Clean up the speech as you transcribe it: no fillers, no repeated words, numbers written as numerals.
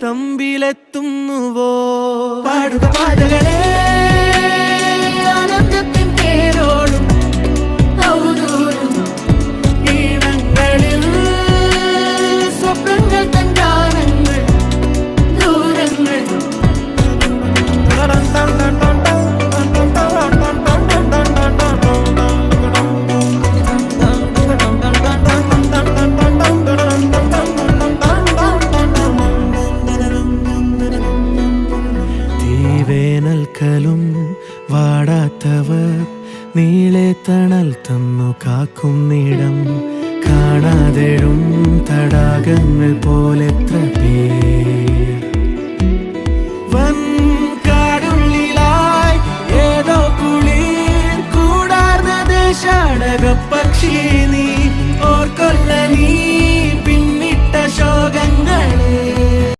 തമ്പിലെത്തുന്നുവോ? പാടുക പാതകളെ ആനന്ദത്തിൻ തേരോടും ഔദൂരും ഈണങ്ങളിൽ സ്വപ്നങ്ങൾ തൻ ഗാനങ്ങൾ ദൂരങ്ങൾ. തീവേനൽക്കലും വാടാത്തവർ നീളെ തണൽ തന്നു കാക്കും നീടം കാണാതെഴും തടാകങ്ങൾ